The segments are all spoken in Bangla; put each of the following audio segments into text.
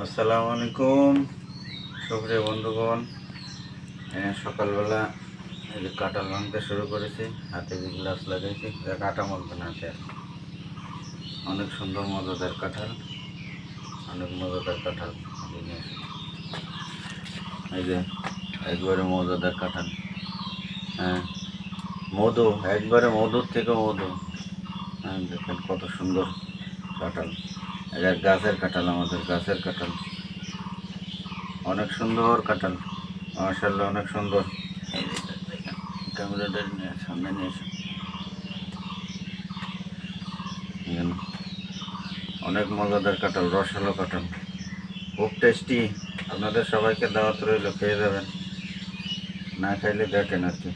আসসালামু আলাইকুম সুপ্রিয় বন্ধুগণ। সকালবেলা এই যে কাঁঠাল ভাঙতে শুরু করেছি, হাতে যে গ্লাস লাগাইছি, কাটা মলবে না হাতে। অনেক সুন্দর মজাদার কাঁঠাল, অনেক মজাদার কাঁঠাল। এই যে একবারে মজাদার কাঁঠাল, হ্যাঁ মধু, একবারে মধুর থেকে মধু। হ্যাঁ দেখেন কত সুন্দর কাঁঠাল, এটা গাছের কাঁঠাল, আমাদের গাছের কাঁঠাল, অনেক সুন্দর কাঁঠাল, মাশাআল্লাহ অনেক সুন্দর। ক্যামেরাটা নিয়ে সামনে নিয়ে এসে, অনেক মজাদার কাঁঠাল, রসালো কাঁঠাল, খুব টেস্টি। আপনাদের সবাইকে দাওয়াত রইল, খেয়ে যাবেন, না খাইলে দেখেন আর কি।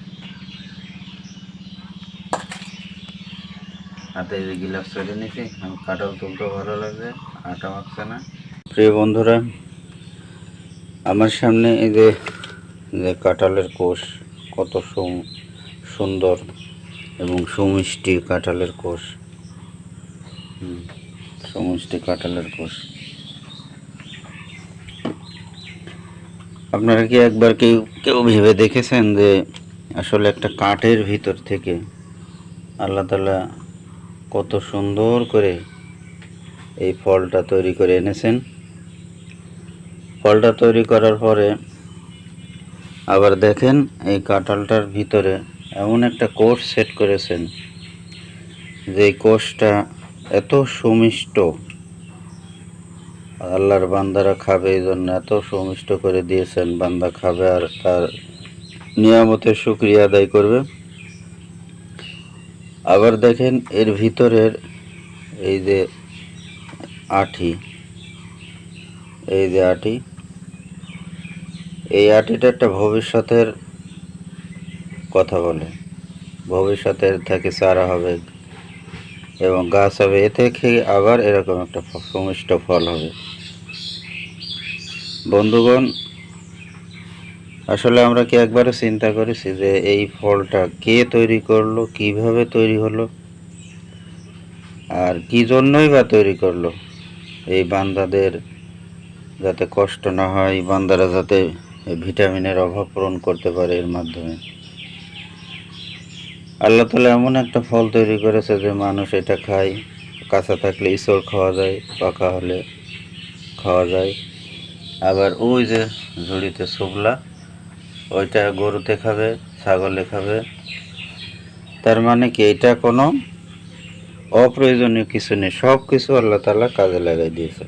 হাতে এই যে গিলাস চলে নিয়েছি, আমি কাঁঠাল তুলতেও ভালো লাগছে, আটা মাখছে না। প্রিয় বন্ধুরা, আমার সামনে এই যে কাঁঠালের কোষ, কত সুন্দর এবং সুমিষ্টি কাঁঠালের কোষ, সুমিষ্টি কাঁঠালের কোষ। আপনারা কি একবার কেউ ভেবে দেখেছেন যে আসলে একটা কাঠের ভিতর থেকে আল্লাহ তাআলা কত সুন্দর করে এই ফলটা তৈরি করে এনেছেন? ফলটা তৈরি করার পরে আবার দেখেন এই কাঁঠালটার ভিতরে এমন একটা কোষ সেট করেছেন, যে কোষটা এত সুমিষ্ট, আল্লাহর বান্দারা খাবে এই জন্য এত সুমিষ্ট করে দিয়েছেন। বান্দা খাবে আর তার নিয়ামতের শুকরিয়া আদায় করবে। আবার দেখেন এর ভিতরের এই যে আঁটি, এই যে আঁটি, এই আঁটিটা একটা ভবিষ্যতের কথা বলে, ভবিষ্যতের থেকে চারা হবে এবং গাছ হবে, এ থেকে আবার এরকম একটা সুমিষ্ট ফল হবে। বন্ধুগণ, আসলে আমরা কি একবারও চিন্তা করেছি যে এই ফলটা কে তৈরি করলো, কিভাবে তৈরি হলো, আর কি জন্যই বা তৈরি করলো? এই বান্দাদের যাতে কষ্ট না হয়, বান্দারা যাতে ভিটামিনের অভাব পূরণ করতে পারে এর মাধ্যমে। আল্লাহ তাআলা এমন একটা ফল তৈরি করেছে যে মানুষ এটা খায়, কাঁচা থাকলে ইঁচড় খাওয়া যায়, পাকা হলে খাওয়া যায়। আবার ওই যে ঝুড়িতে শুকলা, ওইটা গরুতে খাবে, ছাগলে খাবে। তার মানে কি, এটা কোনো অপ্রয়োজনীয় কিছু নেই, সব কিছু আল্লাহ তাআলা কাজে লাগাই দিয়েছে।